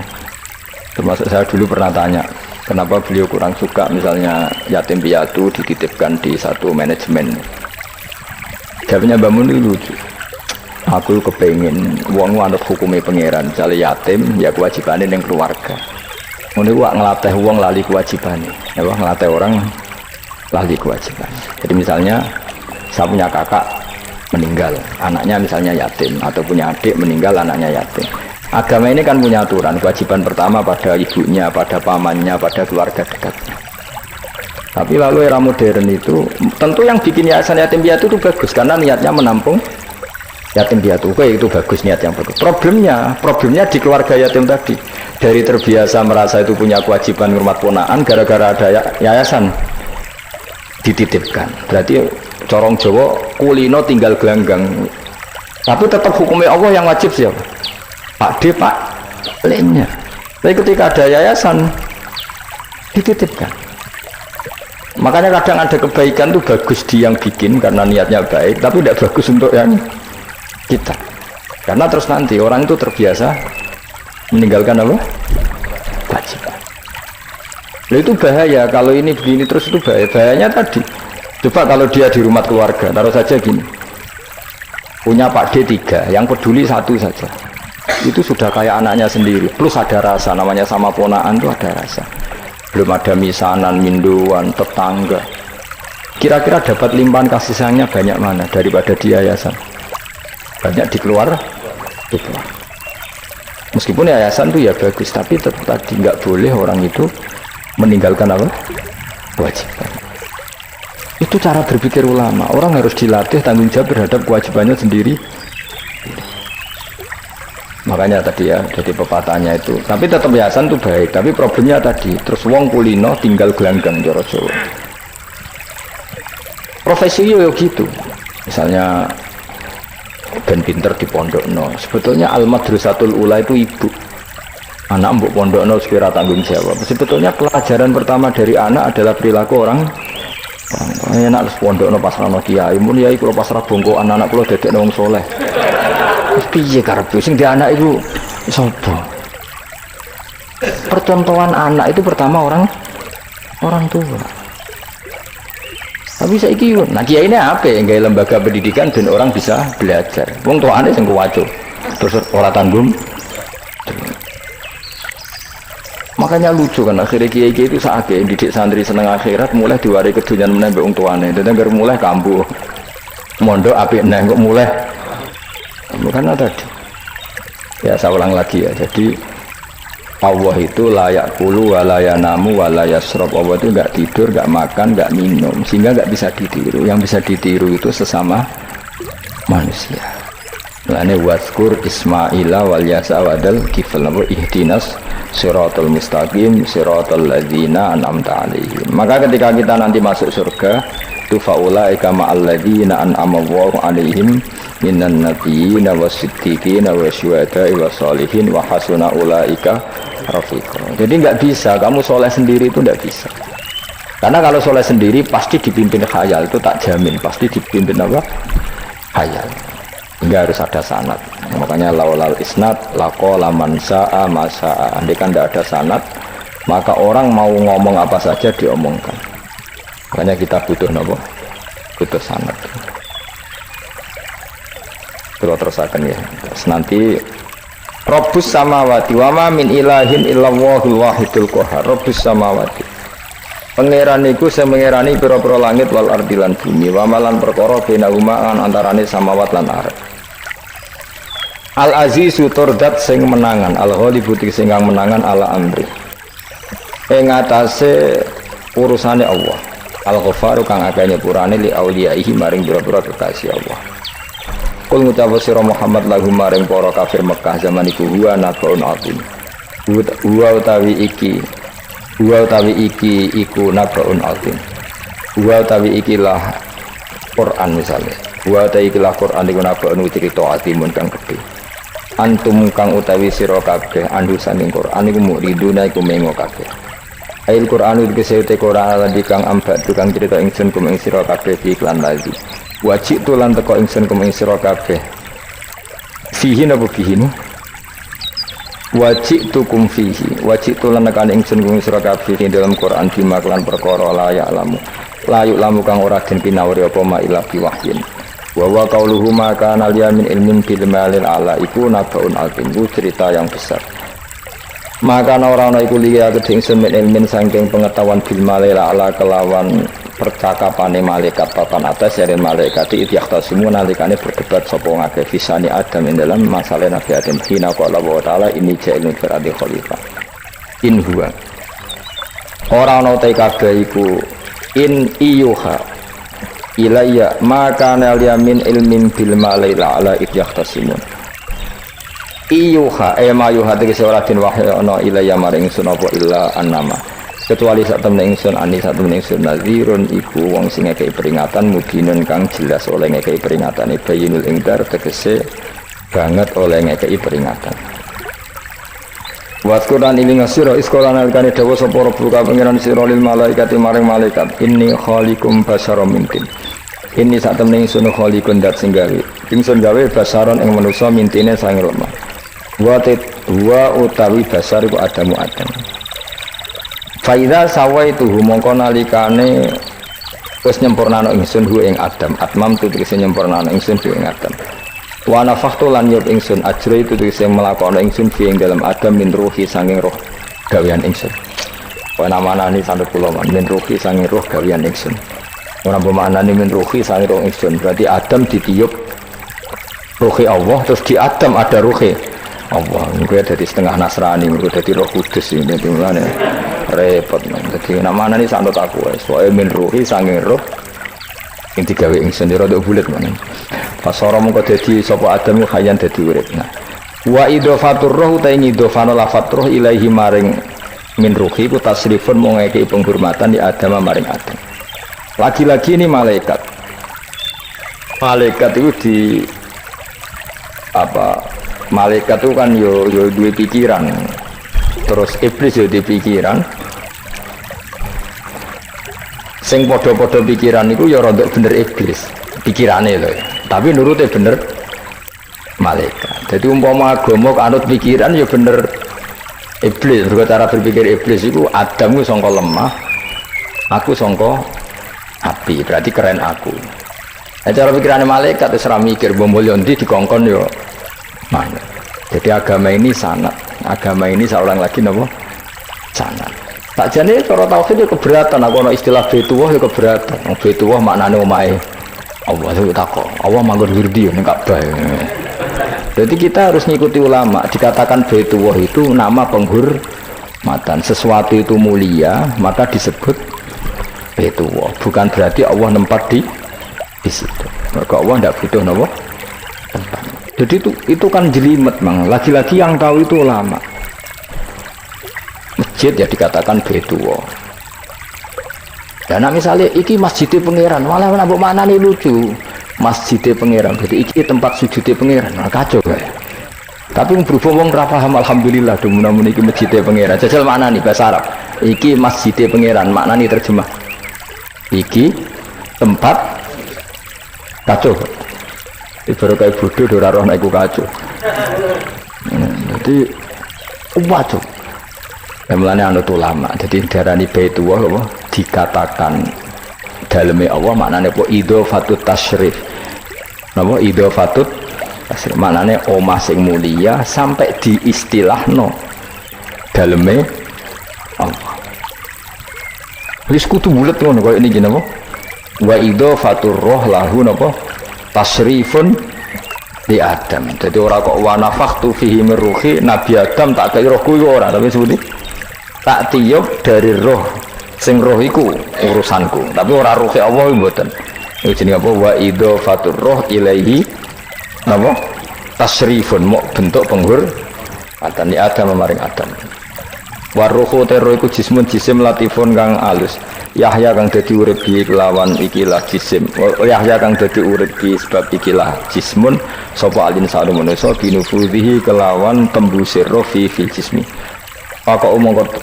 B: Termasuk saya dulu pernah tanya, kenapa beliau kurang suka misalnya yatim piatu dititipkan di satu manajemen. Jawabnya Mbah Mun itu lucu. Aku kepengen wong anut hukumnya pangeran, misalnya yatim ya kewajibannya yang keluarga. Ini wak ngelatih wong lali kewajibannya, ya wak ngelatih orang lali kewajibannya. Jadi misalnya saya punya kakak meninggal, anaknya misalnya yatim atau punya adik meninggal anaknya yatim. Agama ini kan punya aturan, kewajiban pertama pada ibunya, pada pamannya, pada keluarga dekatnya. Tapi lalu era modern itu tentu yang bikin yayasan yatim piatu itu bagus karena niatnya menampung yatim piatu. Oke, itu bagus, niat yang bagus. Problemnya di keluarga yatim tadi. Dari terbiasa merasa itu punya kewajiban ngurmat ponakan, gara-gara ada yayasan dititipkan. Berarti corong Jawa kulino tinggal gelanggang. Tapi tetap hukumnya Allah yang wajib siapa? Pak D, Pak lainnya. Tapi ketika ada yayasan dititipkan. Makanya kadang ada kebaikan itu bagus di yang bikin karena niatnya baik, tapi tidak bagus untuk yang kita. Karena terus nanti orang itu terbiasa meninggalkan apa? Kewajiban. Nah, itu bahaya kalau ini begini terus, itu bahaya. Bahayanya tadi. Coba kalau dia di rumah keluarga, taruh saja gini. Punya Pak D 3, yang peduli 1 saja. Itu sudah kayak anaknya sendiri. Plus ada rasa, namanya sama ponaan itu ada rasa. Belum ada misanan, minduan, tetangga. Kira-kira dapat limpahan kasih sayangnya banyak mana daripada di yayasan? Banyak di keluar. Meskipun yayasan itu ya bagus, tapi tetap tadi nggak boleh orang itu meninggalkan apa? Kewajiban. Itu cara berpikir ulama. Orang harus dilatih tanggung jawab terhadap kewajibannya sendiri. Makanya tadi ya, jadi pepatahnya itu. Tapi tetap yayasan itu baik. Tapi problemnya tadi, terus wong kulino tinggal gelanggang joro Jawa. Profesi yo gitu. Misalnya ben pinter di pondok no. Sebetulnya al-madrasatul ula itu ibu. Anak mbok pondok no sekira tanggung jawab. Sebetulnya pelajaran pertama dari anak adalah perilaku orang enak pondok no pasrah kiai. Mun kiai kalau pasrah bongko anak kalau dedek wong soleh. Piye karepe sing di anak itu sapa? Percontohan anak itu pertama orang tua. Tapi saiki nah kiai ini apa yang gaya lembaga pendidikan dan orang bisa belajar. Wong tuane sing kuwaco. Terus ora tanggung. Makanya lucu kan akhirnya kiai itu saat didik santri seneng akhirat mulai diwari kedunyan menembak wong tuane. Dan mulai kambuh. Mondok apik neh kok mulai karena tadi ya saya ulang lagi ya, jadi Allah itu layak kulu walayanamu walayasrob. Allah itu nggak tidur, nggak makan, nggak minum, sehingga nggak bisa ditiru. Yang bisa ditiru itu sesama manusia. Lane waskur Ismaila wal yasa wadal kifal nabu ihdinas siratal mustaqim siratal ladzina an'amta alaihim. Maka ketika kita nanti masuk surga itu faulaika ma'al ladzina an'ama Allahu alaihim minan nabiyina wasiddiqina wasyuhada'i wassalihin wa hasuna ulaika rafiqa. Jadi nggak bisa kamu soleh sendiri, itu nggak bisa. Karena kalau soleh sendiri pasti dipimpin khayal, itu tak jamin pasti dipimpin apa? Khayal. Hingga harus ada sanad. Makanya laulal isnad laqala man sa'a ma sa'a. Andai kan tidak ada sanad, maka orang mau ngomong apa saja diomongkan. Makanya kita butuh apa? Butuh sanad. Kalau terusakan ya. Terus nanti Rabbus samawati wa ma min ilahin illallahul wahidul qahhar. Rabbus samawati. Pangeran iku sing mengerani pira-pira langit wal ardi lan bumi, wa malan perkara benahuma antarane samawat lan ardh. Al azizu turdat sing menangan, al ghalibu sing menangan ala amri. Ing atase urusane Allah. Al ghafaru kang akeh nyepurane li auliyaihi maring pira-pira kekasih Allah. Kul ngucap sira Muhammad lagu maring para kafir Mekah zaman iku huwa nabaun azim. Huwa utawi iki iku nabaun azim. Huwa utawi ikilah Quran misalnya. Huwa utawi ikilah Quran iku nabaun cerita azimun kang gedhe. Antum kang utawi sira kabeh andusan ing Quran iku muriduna iku mengo kabeh. Ail Quran iki sete Quran lan kang ambat tukang cerita ingsun kum ing sira kabeh iklan lagi. Wajib tulan teko ingsun kum ing sira kabeh. Fihi napa fihi? Wajib tukum fihi. Wajib tulan nekan ingsun kum sira kabeh ing dalam Quran bima lan perkara la ya'lamu. La ya'lamu kang ora den pinawuri apa ma ila biwahyin. Wa wa qauluhu ma kana liyamin ilmin bil malil ala iku nabaun azim, cerita yang besar. Maka orang iku liya kedhe ingsun min ilmin saking pengetahuan bil malil ala kelawan percakapane malaikat papan atas dari malaikat itu yahtasimu nalikane berdebat sapa ngake fisani Adam ing dalam masalah Nabi Adam hina qala wa ta'ala ini ja'ilun fil ardi khalifah in huwa ora ana te kabeh iku in iyuha ilayya maka nal yamin ilmin bil malaila ala yahtasimun iyuha ma yuha tegese ora den wahyu ana ilayya maring ingsun apa illa annama kecuali sak temne ingsun ani sak temne ingsun nazirun iku wong sing ngekeki peringatan mudinun kang jelas oleh ngekeki peringatan bayinul ingdar tegese banget oleh ngekeki peringatan waskuran iling asira iskola nalikane dawa sapa rabbuka pangeran sira lil malaikati maring malaikat inni khaliqum basyaram mintin ini sak temne ingsun khaliqun dat sing gawe ingsun gawe basyaran ing manusa mintine sang roma wa utawi basar iku adamu adam faida sawaituhu mongko nalikane wis nyempurnano ingsun hu ing adam atmam tu tegese nyempurnano ingsun hu ing adam wa nafakhtu lan yub ingsun ajra itu tegese melakono ingsun fi ing dalam adam min ruhi sanging roh gawean ingsun wa namanani sanad kula min ruhi sanging roh gawean ingsun ora bermakna min ruhi sanging roh ingsun berarti adam ditiup ruhi Allah terus di adam ada ruhi Allah mungkin dari setengah Nasrani mungkin dari Roh Kudus ini jadi mana repot jadi namanya ini sangat aku soalnya min ruhi sanging roh yang digawe ingsun di rodok bulat mana pas orang mungkin jadi sopo Adam itu khayan jadi urip nah wa idhofatur roh utai ngidhofano lafat roh ilaihi maring min ruhi ku tasrifun mau ngekei penghormatan di Adam maring Adam lagi-lagi ini malaikat itu di apa malaikat itu kan yo dua pikiran terus iblis yo di pikiran sing podo-podo pikiran itu ya rontok bener iblis pikirannya loh tapi nurutnya bener malaikat jadi umpama agama anut pikiran ya bener iblis cara berpikir iblis itu Adam itu sangka lemah aku sangka api berarti keren aku cara pikirannya malaikat itu serah mikir bombolyondi dikongkon yo mana jadi agama ini sanat agama ini seorang lagi nopo sanat tak jane cara tauhid itu keberatan aku ada istilah betuwah itu keberatan betuwah maknanya omahe Allah itu takok Allah manggon wirdi ning Ka'bah jadi kita harus ngikuti ulama dikatakan betuwah itu nama penghormatan sesuatu itu mulia maka disebut betuwah bukan berarti Allah nempat di situ maka Allah tidak butuh nopo tempat jadi itu kan jelimet mang lagi-lagi yang tahu itu ulama masjid ya dikatakan betuwa dan misalnya iki masjidnya pangeran malah nambah mana nih lucu masjidnya pangeran jadi iki tempat sujudnya pangeran nah, kacau ya tapi berhubung rafa alhamdulillah mudah-mudahan iki masjidnya pangeran jajal mana nih bahasa Arab iki masjidnya pangeran makna nih terjemah iki tempat kacau baru kayak bodoh dora roh naiku kacau jadi wajib yang melani anut ulama jadi darani baitullah apa dikatakan dalamnya Allah maknanya apa idhofatut tasyrif apa idhofatut tasyrif maknanya omah sing mulia sampai diistilahno dalamnya Allah wis kudu bulet ngono kaya ini gini apa wa idhofatur roh lahu apa tasrifun di Adam jadi orang kok wa nafakhtu fihi min ruhi Nabi Adam tak kaya rohku itu orang tapi seperti tak tiup dari roh sing roh iku urusanku tapi orang ruhi Allah mboten itu jenis apa wa idhofatur roh ilaihi apa tasrifun mau bentuk penghormatan di Adam maring Adam wa ruhu terro iku jismun jisim latifun kang alus Yahya kang dadi urip bi kelawan ikilah jisim Yahya kang dadi urip bi sebab ikilah jismun sapa alin sa'u manusa binufudhihi kelawan tembusir roh fi fil jismi maka umum kok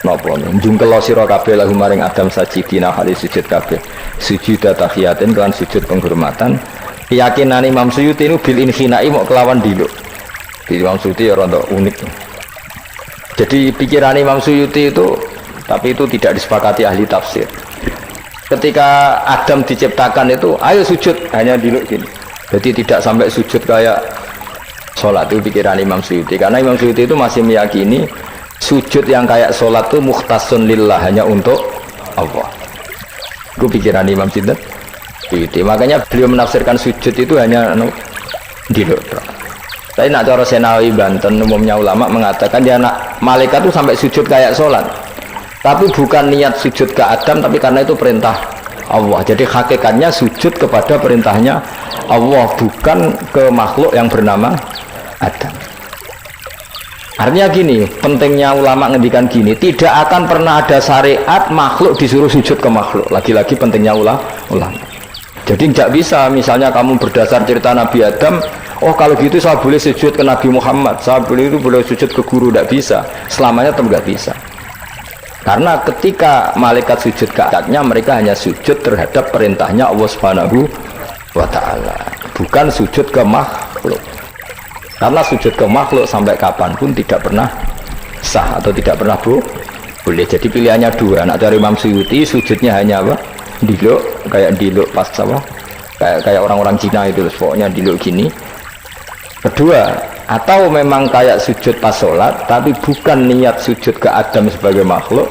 B: napa njungkel sira kabeh lahu maring Adam sajidina hali sujud kabeh sujud tahiyatin kan sujud penghormatan keyakinan Imam Suyuti itu bil inhinai mau kelawan diluk Imam Suyuti ya rada unik jadi pikiran Imam Suyuti itu tapi itu tidak disepakati ahli tafsir ketika Adam diciptakan itu ayo sujud hanya diluk gini jadi tidak sampai sujud kayak sholat itu pikiran Imam Suyuti karena Imam Suyuti itu masih meyakini sujud yang kayak sholat itu mukhtasun lillah hanya untuk Allah Itu pikiran Imam Sinten. Itu makanya beliau menafsirkan sujud itu hanya diluk. Tapi nak cara Senawi Banten umumnya ulama mengatakan ya nak malaikat itu sampai sujud kayak sholat. Tapi bukan niat sujud ke Adam, tapi karena itu perintah Allah. Jadi hakikatnya sujud kepada perintahnya Allah, bukan ke makhluk yang bernama Adam. Artinya gini, pentingnya ulama ngendikan gini, tidak akan pernah ada syariat makhluk disuruh sujud ke makhluk. Lagi-lagi pentingnya ulama. Jadi tidak bisa, misalnya kamu berdasar cerita Nabi Adam, oh kalau gitu saya boleh sujud ke Nabi Muhammad, saya boleh sujud ke guru, tidak bisa. Selamanya tetap tidak bisa. Karena ketika malaikat sujud ke akadnya, mereka hanya sujud terhadap perintahnya Allah Subhanahu wa Ta'ala, bukan sujud ke makhluk. Karena sujud ke makhluk sampai kapanpun tidak pernah sah atau tidak pernah boleh. Jadi pilihannya dua. Nak dari Imam Suyuti sujudnya hanya apa? Diluk, kayak diluk pas apa? Kayak orang-orang Cina itu, pokoknya diluk gini. Kedua, atau memang kayak sujud pas sholat, tapi bukan niat sujud ke Adam sebagai makhluk,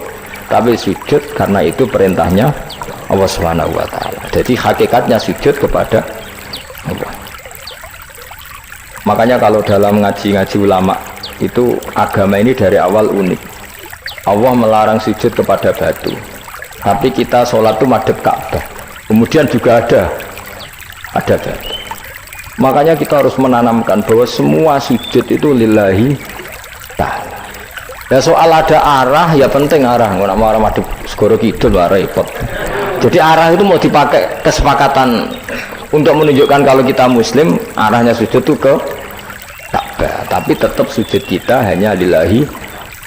B: tapi sujud karena itu perintahnya Allah Subhanahu wa Ta'ala. Jadi hakikatnya sujud kepada Allah. Makanya kalau dalam ngaji-ngaji ulama itu agama ini dari awal unik. Allah melarang sujud kepada batu, tapi kita sholat itu madhep Ka'bah. Kemudian juga ada batu. Makanya kita harus menanamkan bahwa semua sujud itu lillahi ta'ala. Ya soal ada arah, ya penting arah. Nggak mau arah madhep segoro kidul, repot. Jadi arah itu mau dipakai kesepakatan untuk menunjukkan kalau kita muslim, arahnya sujud itu ke Ka'bah. Tapi tetap sujud kita hanya lillahi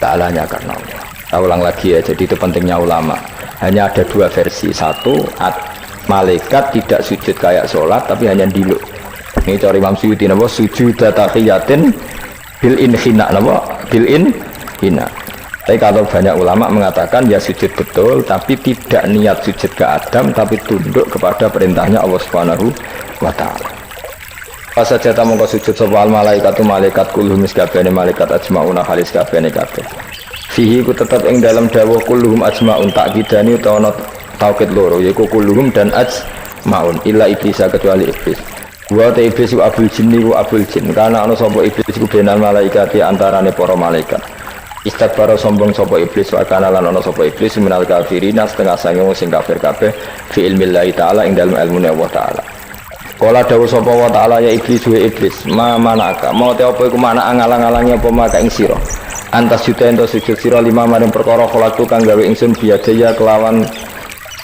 B: ta'alanya karena Allah. Saya ulang lagi ya, jadi itu pentingnya ulama. Hanya ada dua versi. Satu, malaikat tidak sujud kayak sholat, tapi hanya diluk. Ini cara Imam Suyuti napa sujud tahiyatin bil inhina napa bil inhina. Tapi kalau banyak ulama mengatakan ya sujud betul, tapi tidak niat sujud ke Adam, tapi tunduk kepada perintahnya Allah Subhanahu wa Ta'ala. Pas saja tamu kau sujud sapa malaikat kulluhum sakabehane malaikat ajmauna halis kabehane kabeh. Fihi ku tetap ing dalam dawuh kulluhum ajmaun takkidani utawa taukid loro yaiku kulluhum dan ajmaun illa iblis kecuali iblis. Wa ta iblis ku abul jinni ku abul jin karena ana sapa iblis ku benal malaikat antarane para malaikat. Istakbara sombong sapa iblis wa kana lan ana sapa iblis minal kafirina setengah sange wong sing kafir kabeh fi ilmillahi taala ing dalem ilmune Allah taala. Kala dawuh sapa wa taala ya iblis wa iblis ma manaka mau te apa iku mana ngalang-alangi apa maka ing sira antas juta ento sujud sira lima maring perkara kholatu kang gawe ingsun biadaya kelawan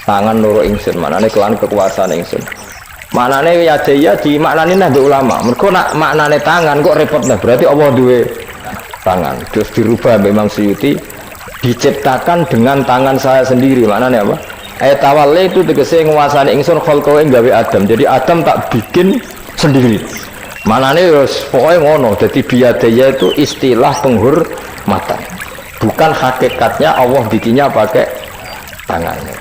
B: tangan loro ingsun manane kelawan kekuasaan ingsun. Maknane ya jaya di maknane nah ulama. Mergo nak maknane tangan kok repot nah. Berarti Allah duwe tangan. Terus dirubah memang Suyuti diciptakan dengan tangan saya sendiri. Maknane apa? Tawalli itu tegese nguasani ingsun khalqahu ing gawe Adam. Jadi Adam tak bikin sendiri. Maknane wis pokoke ngono. Jadi biadaya itu istilah penghormatan. Bukan hakikatnya Allah bikinnya pakai tangannya.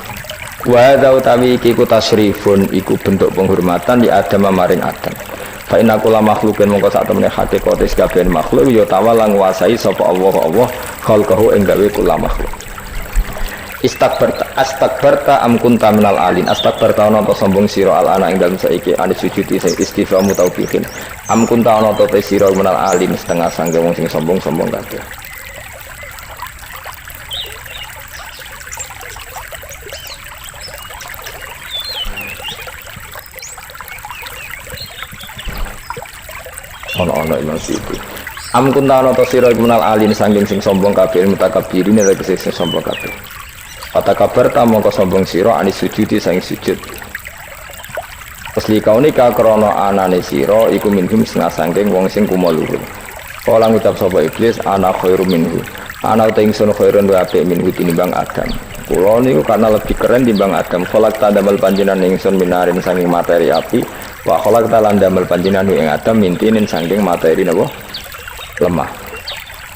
B: Wa utawi iki ku tasrifun iku bentuk penghormatan di Adam maring Adam. Fa inna kula makhlukin mongko sak temene hakikate kabeh makhluk ya tawala nguasai sapa Allah khalqahu ing gawe kula makhluk. Astakbarta am kunta minal alin. Astakbarta ana ta sombong sira al ana ing dalem saiki ane sujudi sing istifhamu taubihin. Am kunta ana ta sira minal alin setengah sangge wong sing sombong-sombong kabeh. Ono Imam Suyuti. Am kunta ana ta sira minal alin sanging sing sombong kabeh mutakabbirin tegese sing sombong kabeh. Kata kabar tak mongko sombong sira anis sujudi sang sujud. Asli kaunika krana anane sira iku minhum setengah sangking wong sing kumo luhur. Kala ngucap sapa iblis ana khairu minhu. Ana uta ingsun khairun wa apik minhu tinimbang Adam. Kula niku karena lebih keren timbang Adam. Kholak ta damel panjenengan ingsun minarin saking materi api. Wa kholak ta lan damel panjenengan ing Adam mintinin saking materi napa? Lemah.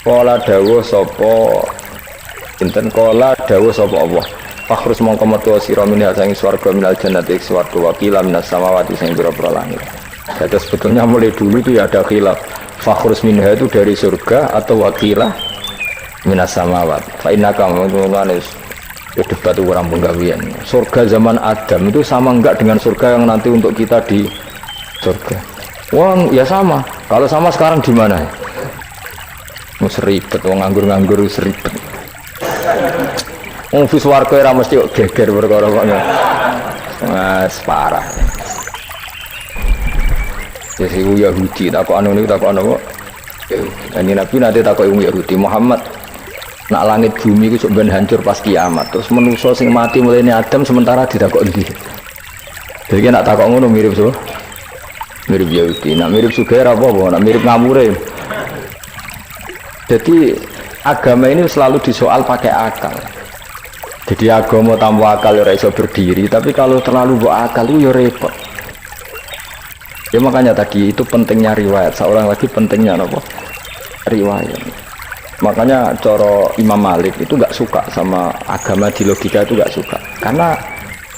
B: Kala dawuh sapa Inten kola dawuh sapa Allah. Fakhrus mongko metu sira minha saking swarga minal jannati swarga wakila minas samawati sing pira-pira langit. Jadi sebetulnya mulai dulu itu ya ada khilaf. Fakhrus minha itu dari surga atau wakila minas samawat. Fa innaka manulis Ya debat itu orang penggawean. Surga zaman Adam itu sama enggak dengan surga yang nanti untuk kita di surga? Wah, ya sama. Kalau sama sekarang di mana? Mau seribet, wong nganggur-nganggur seribet. Wong fis warga ora mesti kok geger perkara kok. Mas parah. Jadi Yahudi takok anu niku takok anu kok. Ini Nabi nanti takok Yahudi Muhammad. Nak langit bumi itu ben hancur pas kiamat. Terus manusia sing mati mulai Adam sementara ditakok endi. Jadi nak takok ngono mirip so. Mirip Yahudi. Nak mirip Sugair apa? Nak mirip ngamure. Jadi agama ini selalu disoal pakai akal. Jadi agama tanpa akal ya iso berdiri, tapi kalau terlalu bawa akal itu ya repot. Ya makanya tadi itu pentingnya riwayat. Seorang lagi pentingnya apa? Riwayat. Makanya coro Imam Malik itu nggak suka sama agama di logika itu nggak suka, karena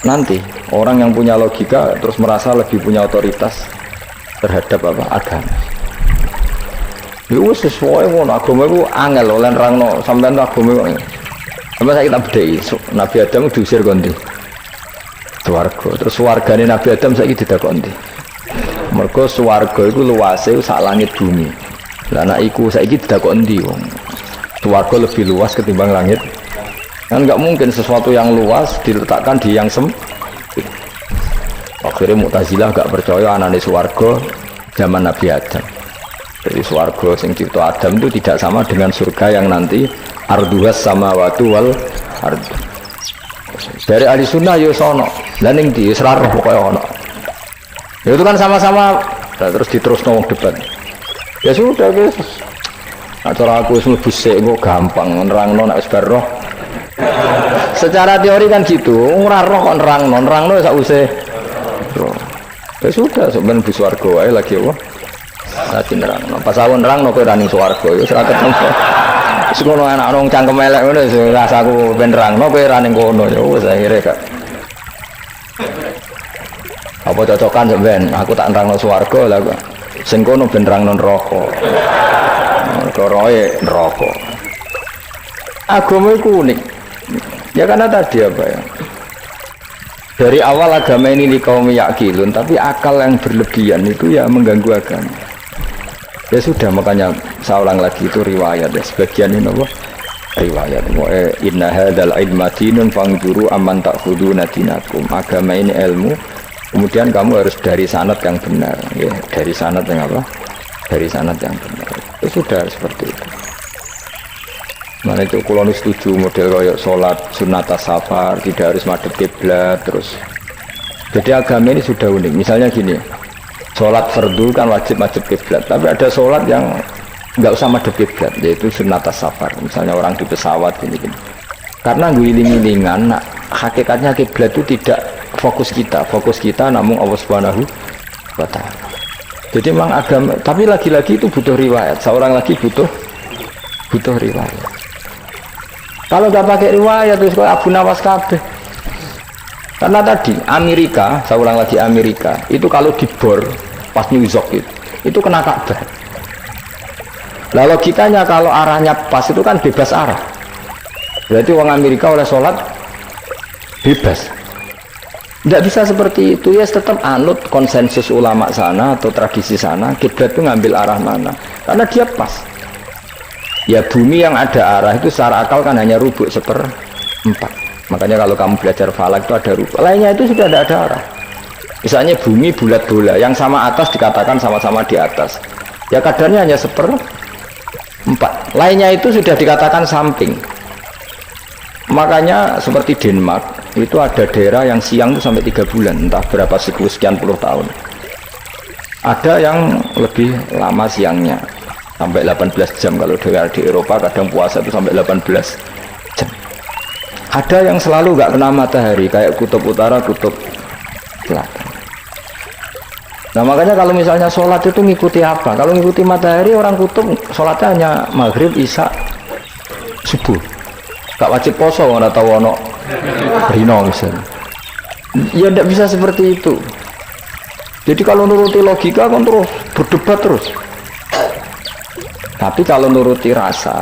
B: nanti orang yang punya logika terus merasa lebih punya otoritas terhadap apa agama. Itu sesuai dengan agama itu angel oleh nerangno sampean agama itu. Sampai saya kita bedai, Nabi Adam diusir kondi swarga, terus wargane Nabi Adam saiki didakoni. Mergo swarga itu luasnya sak langit bumi. Lah anak iku saiki didakoni wong. Swarga lebih luas ketimbang langit. Kan nggak mungkin sesuatu yang luas diletakkan di yang sempit. Akhirnya Mu'tazilah gak percaya anane swarga zaman Nabi Adam. Jadi swarga sing cipta Adam itu tidak sama dengan surga yang nanti arduhas samawati wal ardu. Dari ahli sunnah yo sono, lan ning di Israel pokoke ono. Ya itu kan sama-sama, nah, terus diterusno wong debat. Ya sudah guys. Nah, cara aku wis mlebu sik kok gampang nerangno nek wis bar roh. Secara teori kan gitu, ora roh kok nerangno sak usih. Ya sudah, sebenarnya di swarga wae lagi apa? Lagi nerangno. Pas aku nerangno kowe ra ning swarga ya ora ketemu. Wis ngono anak nang cangkem elek ngono wis rasaku ben nerangno kowe ra ning kono ya wis akhire gak. Apa cocokan sampean? Aku tak nerangno swarga lah kok. Sing kono ben nerangno neraka. Koroe neraka. Agama itu unik. Ya karena tadi apa ya? Dari awal agama ini di kaum yakilun, tapi akal yang berlebihan itu ya mengganggu agama. Ya sudah, makanya saya ulang lagi itu riwayat ya. Sebagian ini apa? Riwayat. Inna hadzal ilma dinun fanzuru amman ta'khuduna dinakum. Agama ini ilmu. Kemudian kamu harus dari sanad yang benar. Ya, dari sanad yang apa? Dari sanad yang benar. Ya sudah seperti itu. Mana itu kalau setuju model kayak sholat sunat safar tidak harus madhep kiblat terus. Jadi agama ini sudah unik. Misalnya gini, sholat fardu kan wajib madhep kiblat, tapi ada sholat yang nggak usah madhep kiblat, yaitu sunat safar. Misalnya orang di pesawat gini. Karena guling-gulingan, nah, hakikatnya kiblat itu tidak fokus kita namun Allah Subhanahu wa Ta'ala. Jadi memang agama, tapi lagi-lagi itu butuh riwayat. Seorang lagi butuh riwayat. Kalau nggak pakai riwayat terus kayak Abu Nawas kabeh. Karena tadi Amerika, saya ulang lagi Amerika, itu kalau dibor pas New York itu kena Ka'bah. Lalu logikanya kalau arahnya pas itu kan bebas arah. Berarti orang Amerika oleh sholat bebas. Tidak bisa seperti itu ya, tetap anut konsensus ulama sana atau tradisi sana, kiblat itu ngambil arah mana? Karena dia pas. Ya bumi yang ada arah itu secara akal kan hanya rubuk 1/4. Makanya kalau kamu belajar falak itu ada rubuk. Lainnya itu sudah tidak ada arah. Misalnya bumi bulat bola, yang sama atas dikatakan sama-sama di atas. Ya kadarnya hanya 1/4. Lainnya itu sudah dikatakan samping. Makanya seperti Denmark itu ada daerah yang siang itu sampai 3 bulan, entah berapa sekian puluh tahun. Ada yang lebih lama siangnya. Sampai 18 jam kalau di Eropa kadang puasa itu sampai 18 jam. Ada yang selalu nggak kena matahari kayak kutub utara, kutub selatan. Nah makanya kalau misalnya sholat itu ngikuti apa? Kalau ngikuti matahari orang kutub sholatnya hanya maghrib, isya, subuh. Gak wajib poso atau wono rino misalnya. Ya tidak bisa seperti itu. Jadi kalau nuruti logika kan terus berdebat terus. Tapi kalau nuruti rasa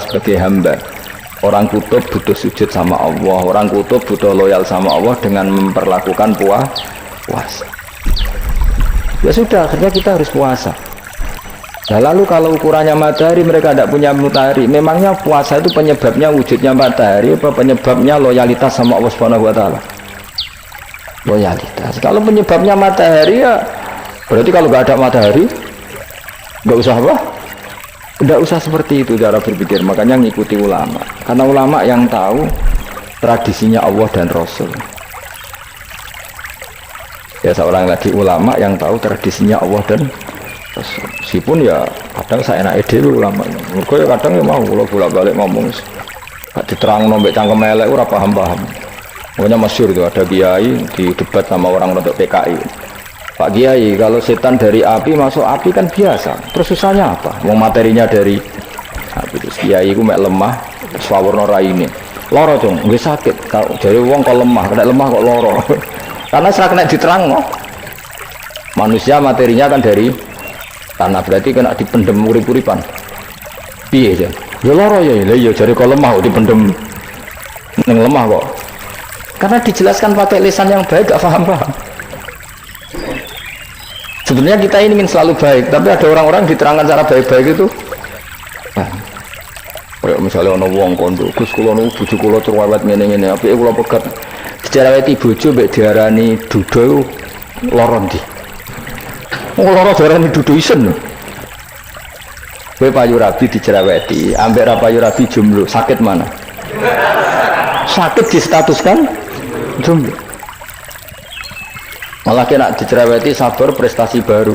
B: sebagai hamba, Orang kutub butuh sujud sama Allah, orang kutub butuh loyal sama Allah dengan memperlakukan puasa. Ya sudah, akhirnya kita harus puasa. Nah, lalu kalau ukurannya matahari, mereka tidak punya matahari. Memangnya puasa itu penyebabnya wujudnya matahari apa penyebabnya loyalitas sama Allah Subhanahu wa taala? Loyalitas. Kalau penyebabnya matahari ya berarti kalau nggak ada matahari nggak usah apa? Nggak usah seperti itu cara berpikir. Makanya ngikuti ulama. Karena ulama yang tahu tradisinya Allah dan Rasul. Ya seorang lagi ulama yang tahu tradisinya Allah dan Rasul. Meskipun ya kadang saya enak ide ulama. Mereka ya kadang ya mau kalau bolak-balik ngomong. Gak diterang nombek cangkem elek ora paham-paham. Pokoknya masyhur itu ada kiai di debat sama orang untuk PKI. Pak Kiai, kalau setan dari api masuk api kan biasa. Terus susahnya apa? Mau materinya dari api. Terus Kiai itu mek lemah, terus warna raine. Loro dong, nggih sakit. Kalau jadi wong kok lemah, kena lemah kok loro. Karena serak kena diterang no. Manusia materinya kan dari tanah, berarti kena dipendem urip-uripan. Piye aja? Ya loro ya, ya jadi kok lemah kok dipendem neng lemah kok. Karena dijelaskan pakai lisan yang baik, gak paham-paham. Sebenarnya kita ini ingin selalu baik, tapi ada orang-orang diterangkan cara baik-baik itu. Kayak misalnya ono wong kondo, Gus kula nu bojo kula cerewet ngene-ngene, apike kula pegat. Dicereweti bojo mbek diarani duda lara ndi? Lara diarani duda isen. Kowe payu rabi dicereweti, ambek ra payu rabi jomblo, sakit mana? Sakit distatuskan jomblo. Malah kena dicereweti sabar prestasi baru.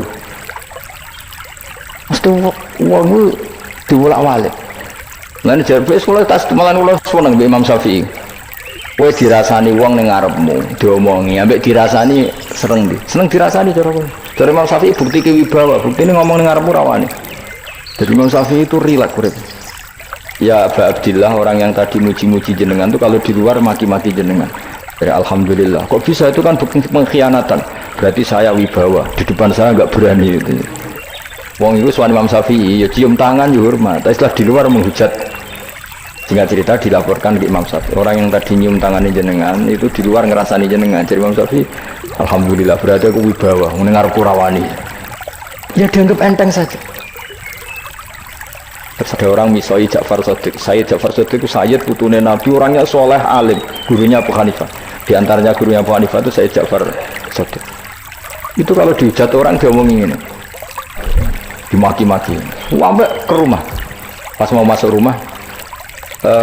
B: Mesti wong diwolak-walik. Lan jarbe sekolah tas malah kula seneng mbek Imam Syafi'i. Kowe dirasani wong ning ngarepmu, diomongi, ambek dirasani seneng ndi? Seneng dirasani cara kowe. Cara Imam Syafi'i bukti wibawa, buktine ngomong ning ngarepmu rawani. Jadi Imam Syafi'i itu rileks urip. Ya Aba Abdillah, orang yang tadi muji-muji jenengan tuh kalau di luar maki-maki jenengan. Ya alhamdulillah. Kok bisa itu kan bukti pengkhianatan. Berarti saya wibawa. Di depan saya nggak berani itu. Wong itu suami Imam Syafi'i, ya cium tangan ya hormat. Tapi setelah di luar menghujat. Singkat cerita dilaporkan ke Imam Syafi'i. Orang yang tadi nyium tangannya jenengan itu di luar ngerasani jenengan. Jadi Imam Syafi'i, alhamdulillah berarti aku wibawa. Mendengar purawani. Ya dianggap enteng saja. Terus ada orang misoi Ja'far Shadiq. Sayyid Ja'far Shadiq itu Sayyid putune Nabi, orangnya soleh alim, gurunya Abu Hanifah. Di antaranya gurunya Abu Hanifah itu Sayyid Ja'far Shadiq. Itu kalau dihujat orang dia ngomongin ini, dimaki-maki. Sampai ke rumah. Pas mau masuk rumah,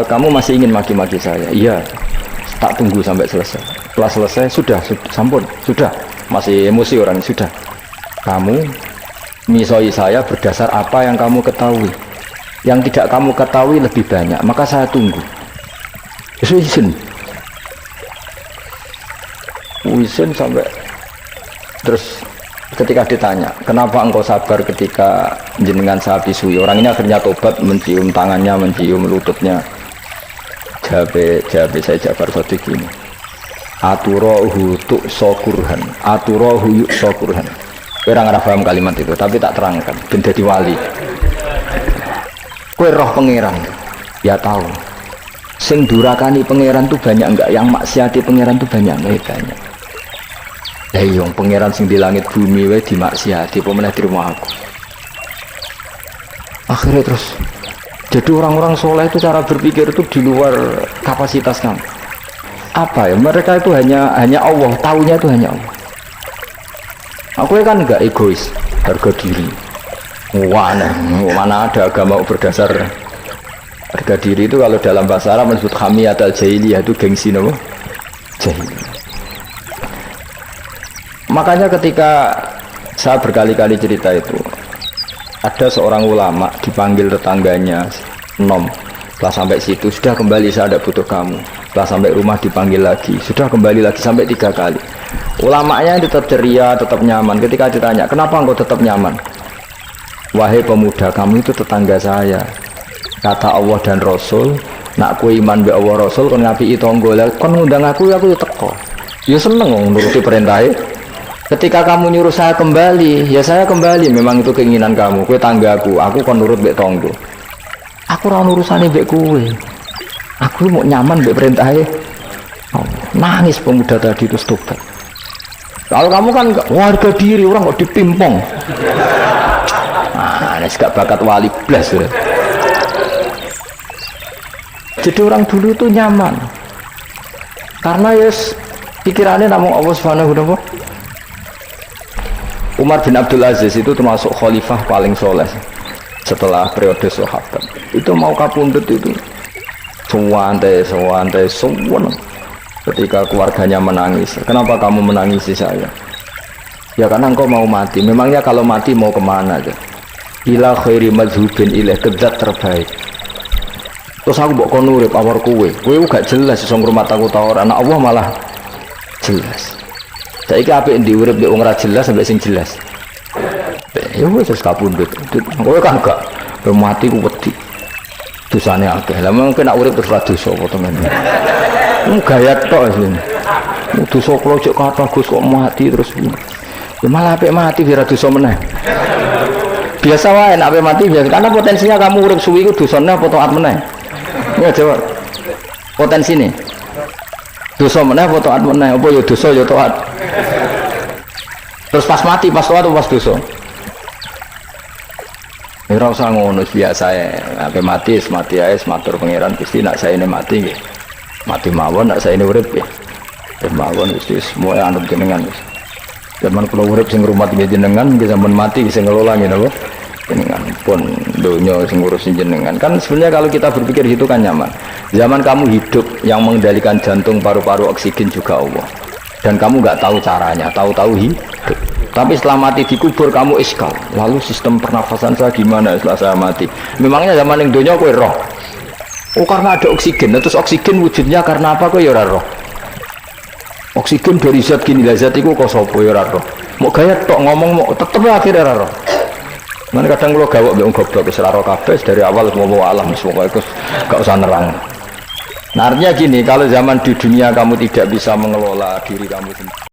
B: kamu masih ingin maki-maki saya? Iya. Tak tunggu sampai selesai. Setelah selesai sudah sampun, sudah. Masih emosi orang sudah. Kamu misoi saya berdasar apa yang kamu ketahui. Yang tidak kamu ketahui lebih banyak, maka saya tunggu. Izin sampai terus ketika ditanya, kenapa engkau sabar ketika jenengan saya pisui? Orang ini akhirnya tobat, mencium tangannya, mencium lututnya. Jawab saya Ja'far Shadiq ini. Aturahu tu'sokurhan, aturahu yu'sokurhan. Orang nggak paham kalimat itu, tapi tak terangkan. Ben dadi wali. Kowe roh pangeran, ya tahu. Sing durakani pangeran tuh banyak enggak? Yang maksiati pangeran tuh banyak enggak? Banyak. Yang pangeran sing di langit bumi wae dimaksiati, apa meneh di rumah aku. Akhirnya terus, jadi orang-orang soleh itu cara berpikir itu di luar kapasitas kamu. Apa ya? Mereka itu hanya Allah, taunya itu hanya Allah. Aku kan enggak egois, harga diri. Wah, mana ada agama berdasar harga diri itu. Kalau dalam bahasa Arab disebut hamiyat al-jahiliyah, itu gengsi nama jahiliyah. Makanya ketika saya berkali-kali cerita itu, ada seorang ulama dipanggil tetangganya nom, setelah sampai situ sudah kembali, saya tidak butuh kamu. Setelah sampai rumah dipanggil lagi, sudah kembali lagi sampai 3 kali. Ulamanya tetap ceria, tetap nyaman. Ketika ditanya, kenapa engkau tetap nyaman? Wahai pemuda, kamu itu tetangga saya. Kata Allah dan Rasul, nak ku iman be Allah Rasul kon ngapi tangga. Kon ngundang aku teko. Ya seneng nuruti perintahnya. Ketika kamu nyuruh saya kembali, ya saya kembali. Memang itu keinginan kamu. Kowe tanggaku, aku kon nurut mbek tangga. Aku ora urusane mbek kowe. Aku mau nyaman mbek perintahe. Nangis pemuda tadi terus tobat. Kalau kamu kan warga diri orang kok dipimpong. Nah, ini gak bakat wali blas ya. Jadi orang dulu tuh nyaman. Karena yes pikirannya namun Allah Subhanahu wa ta'ala. Umar bin Abdul Aziz itu termasuk khalifah paling soleh setelah periode sahabat. Itu mau kapundhut itu sewantai ketika keluarganya menangis. Kenapa kamu menangisi saya? Ya karena engkau mau mati. Memangnya kalau mati mau kemana aja? Ila khairi mazhubin ilaih, ke zat terbaik. Terus aku mbok kon urip awar kowe gak jelas iso ngrumat aku ta ora. Anak Allah malah jelas. Saiki apik ndi urip nek wong ora jelas sampai sing jelas. Ya wis kapundhut. Kowe kan gak mati ku wedi. Dosane akeh. Lah mungkin nek urip terus ra dosa apa temen. Gaya tok sing. Dosa kula cek kathah Gus kok mati terus. Ya malah apik mati biar dosa meneh. Biasa wae nek apik mati biasa karena potensinya kamu urip suwi ku dosane apa taat meneh. Ya jawab. Potensi nih. Dosa meneh apa taat meneh? Apa ya dosa ya taat. Terus pas mati pas taat atau pas dosa? Ora usah ngono biasa ya. Ape mati ae matur pangeran Gusti nak saene mati nggih. Mati mawon nak saene urip nggih. Mawon wis semua anut jenengan wis. Zaman kula urip sing ngrumat jenengan nggih zaman mati sing ngelola nggih napa? Jenengan pun donya sing ngurusin jenengan. Kan sebenarnya kalau kita berpikir itu kan nyaman. Zaman kamu hidup yang mengendalikan jantung, paru-paru, oksigen juga Allah. Dan kamu nggak tahu caranya, tahu-tahu hidup. Tapi setelah mati dikubur kamu iskal. Lalu sistem pernafasan saya gimana setelah saya mati? Memangnya zaman yang dunia kowe roh. Oh karena ada oksigen. Nah, terus oksigen wujudnya karena apa? Kowe ya ora roh. Oksigen dari zat gini lah zat iku kok sapa ya ora roh. Mau gaya tok ngomong mau tetep akhirnya ora roh. Mana kadang kula gawok mbek wong goblok wis ora roh kabeh dari awal mau alam wis pokoke gak usah nerang. Nah, artinya gini, kalau zaman di dunia kamu tidak bisa mengelola diri kamu sendiri.